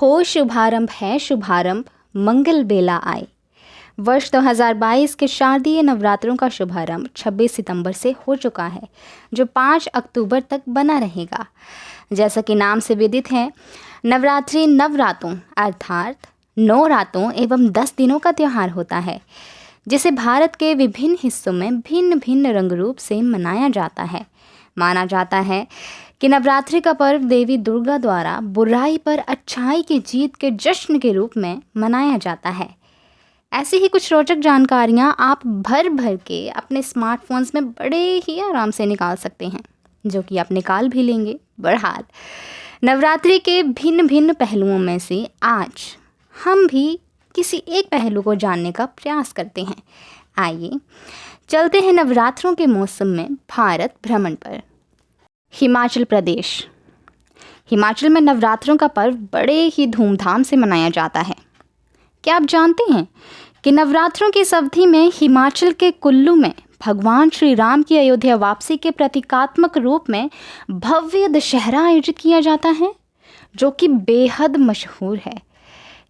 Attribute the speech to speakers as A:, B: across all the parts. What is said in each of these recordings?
A: हो शुभारंभ है शुभारंभ, मंगल बेला आए। वर्ष 2022 के शारदीय नवरात्रों का शुभारंभ 26 सितंबर से हो चुका है, जो 5 अक्टूबर तक बना रहेगा। जैसा कि नाम से विदित है, नवरात्रि नवरातों अर्थात 9 रातों एवं 10 दिनों का त्यौहार होता है, जिसे भारत के विभिन्न हिस्सों में भिन्न भिन्न रंग रूप से मनाया जाता है। माना जाता है कि नवरात्रि का पर्व देवी दुर्गा द्वारा बुराई पर अच्छाई की जीत के जश्न के रूप में मनाया जाता है। ऐसी ही कुछ रोचक जानकारियाँ आप भर भर के अपने स्मार्टफोन्स में बड़े ही आराम से निकाल सकते हैं, जो कि आप निकाल भी लेंगे। बहरहाल, नवरात्रि के भिन्न भिन्न पहलुओं में से आज हम भी किसी एक पहलू को जानने का प्रयास करते हैं। आइए चलते हैं नवरात्रों के मौसम में भारत भ्रमण पर। हिमाचल प्रदेश। हिमाचल में नवरात्रों का पर्व बड़े ही धूमधाम से मनाया जाता है। क्या आप जानते हैं कि नवरात्रों की इस अवधि में हिमाचल के कुल्लू में भगवान श्री राम की अयोध्या वापसी के प्रतीकात्मक रूप में भव्य दशहरा आयोजित किया जाता है, जो कि बेहद मशहूर है।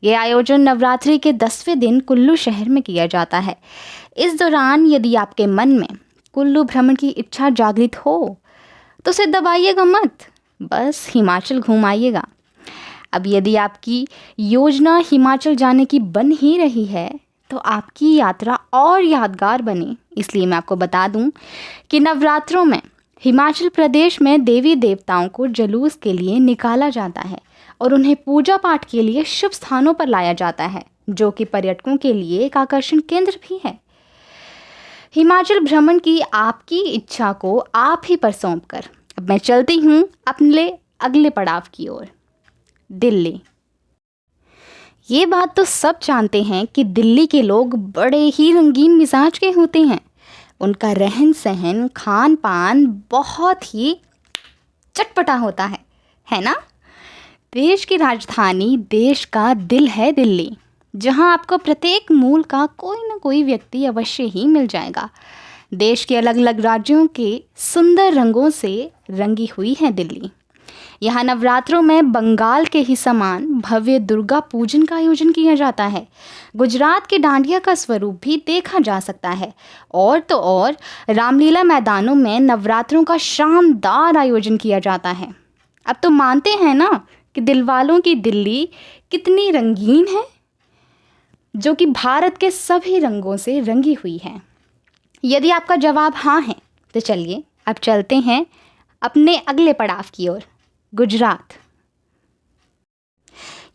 A: ये आयोजन नवरात्रि के 10वें दिन कुल्लू शहर में किया जाता है। इस दौरान यदि आपके मन में कुल्लू भ्रमण की इच्छा जागृत हो तो उसे दबाइएगा मत, बस हिमाचल घूम आइएगा। अब यदि आपकी योजना हिमाचल जाने की बन ही रही है तो आपकी यात्रा और यादगार बने, इसलिए मैं आपको बता दूं कि नवरात्रों में हिमाचल प्रदेश में देवी देवताओं को जुलूस के लिए निकाला जाता है और उन्हें पूजा पाठ के लिए शुभ स्थानों पर लाया जाता है, जो कि पर्यटकों के लिए एक आकर्षण केंद्र भी है। हिमाचल भ्रमण की आपकी इच्छा को आप ही पर सौंप कर अब मैं चलती हूँ अपने अगले पड़ाव की ओर, दिल्ली। ये बात तो सब जानते हैं कि दिल्ली के लोग बड़े ही रंगीन मिजाज के होते हैं। उनका रहन सहन, खान पान बहुत ही चटपटा होता है ना? देश की राजधानी, देश का दिल है दिल्ली, जहां आपको प्रत्येक मूल का कोई न कोई व्यक्ति अवश्य ही मिल जाएगा। देश के अलग अलग राज्यों के सुंदर रंगों से रंगी हुई है दिल्ली। यहाँ नवरात्रों में बंगाल के ही समान भव्य दुर्गा पूजन का आयोजन किया जाता है। गुजरात के डांडिया का स्वरूप भी देखा जा सकता है। और तो और रामलीला मैदानों में नवरात्रों का शानदार आयोजन किया जाता है। अब तो मानते हैं ना कि दिलवालों की दिल्ली कितनी रंगीन है, जो कि भारत के सभी रंगों से रंगी हुई है। यदि आपका जवाब हाँ है तो चलिए अब चलते हैं अपने अगले पड़ाव की ओर, गुजरात।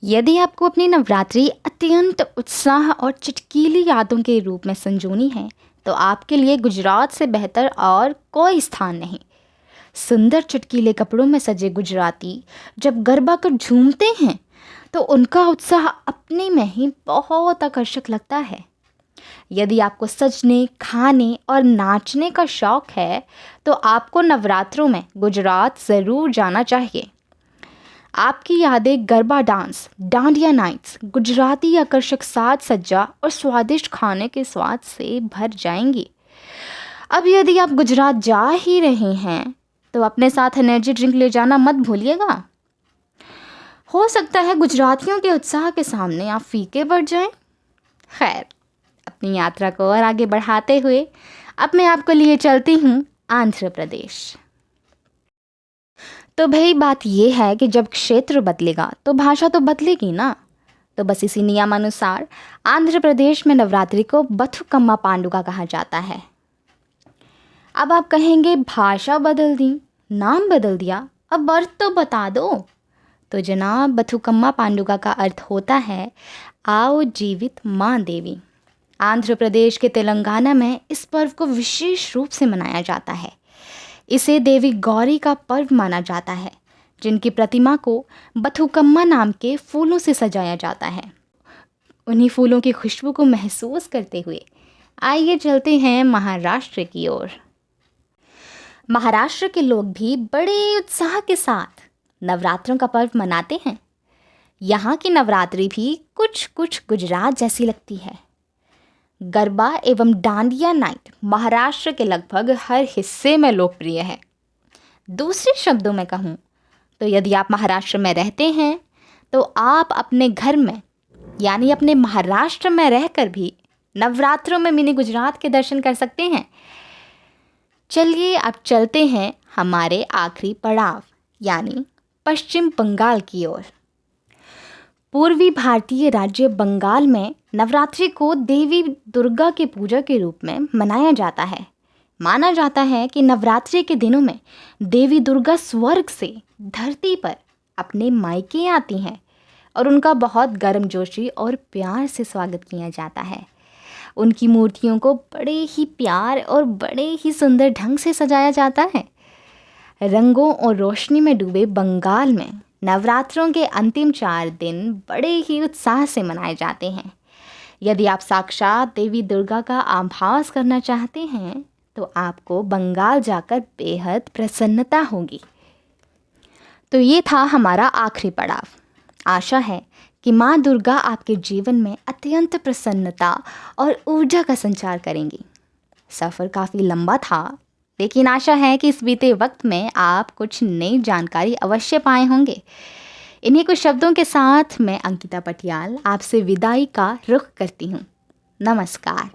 A: यदि आपको अपनी नवरात्रि अत्यंत उत्साह और चटकीली यादों के रूप में संजोनी है तो आपके लिए गुजरात से बेहतर और कोई स्थान नहीं। सुंदर चटकीले कपड़ों में सजे गुजराती जब गरबा कर झूमते हैं तो उनका उत्साह अपने में ही बहुत आकर्षक लगता है। यदि आपको सजने, खाने और नाचने का शौक है तो आपको नवरात्रों में गुजरात ज़रूर जाना चाहिए। आपकी यादें गरबा डांस, डांडिया नाइट्स, गुजराती आकर्षक साज सज्जा और स्वादिष्ट खाने के स्वाद से भर जाएंगी। अब यदि आप गुजरात जा ही रहे हैं तो अपने साथ एनर्जी ड्रिंक ले जाना मत भूलिएगा। हो सकता है गुजरातियों के उत्साह के सामने आप फीके पड़ जाएं। खैर, अपनी यात्रा को और आगे बढ़ाते हुए अब मैं आपको लिए चलती हूँ आंध्र प्रदेश। तो भाई बात ये है कि जब क्षेत्र बदलेगा तो भाषा तो बदलेगी ना। तो बस इसी नियमानुसार आंध्र प्रदेश में नवरात्रि को बथुकम्मा पांडुगा कहा जाता है। अब आप कहेंगे भाषा बदल दी, नाम बदल दिया, अब अर्थ तो बता दो। तो जनाब, बथुकम्मा पांडुगा का अर्थ होता है आओ जीवित माँ देवी। आंध्र प्रदेश के तेलंगाना में इस पर्व को विशेष रूप से मनाया जाता है। इसे देवी गौरी का पर्व माना जाता है, जिनकी प्रतिमा को बथुकम्मा नाम के फूलों से सजाया जाता है। उन्हीं फूलों की खुशबू को महसूस करते हुए आइए चलते हैं महाराष्ट्र की ओर। महाराष्ट्र के लोग भी बड़े उत्साह के साथ नवरात्रों का पर्व मनाते हैं। यहाँ की नवरात्रि भी कुछ कुछ गुजरात जैसी लगती है। गरबा एवं डांडिया नाइट महाराष्ट्र के लगभग हर हिस्से में लोकप्रिय है। दूसरे शब्दों में कहूँ तो यदि आप महाराष्ट्र में रहते हैं तो आप अपने घर में यानी अपने महाराष्ट्र में रहकर भी नवरात्रों में मिनी गुजरात के दर्शन कर सकते हैं। चलिए अब चलते हैं हमारे आखिरी पड़ाव यानी पश्चिम बंगाल की ओर। पूर्वी भारतीय राज्य बंगाल में नवरात्रि को देवी दुर्गा की पूजा के रूप में मनाया जाता है। माना जाता है कि नवरात्रि के दिनों में देवी दुर्गा स्वर्ग से धरती पर अपने मायके आती हैं और उनका बहुत गर्मजोशी और प्यार से स्वागत किया जाता है। उनकी मूर्तियों को बड़े ही प्यार और बड़े ही सुंदर ढंग से सजाया जाता है। रंगों और रोशनी में डूबे बंगाल में नवरात्रों के अंतिम 4 दिन बड़े ही उत्साह से मनाए जाते हैं। यदि आप साक्षात देवी दुर्गा का आभास करना चाहते हैं तो आपको बंगाल जाकर बेहद प्रसन्नता होगी। तो ये था हमारा आखिरी पड़ाव। आशा है कि माँ दुर्गा आपके जीवन में अत्यंत प्रसन्नता और ऊर्जा का संचार करेंगी। सफ़र काफ़ी लंबा था, लेकिन आशा है कि इस बीते वक्त में आप कुछ नई जानकारी अवश्य पाए होंगे। इन्हीं कुछ शब्दों के साथ मैं अंकिता पटियाल आपसे विदाई का रुख करती हूँ। नमस्कार।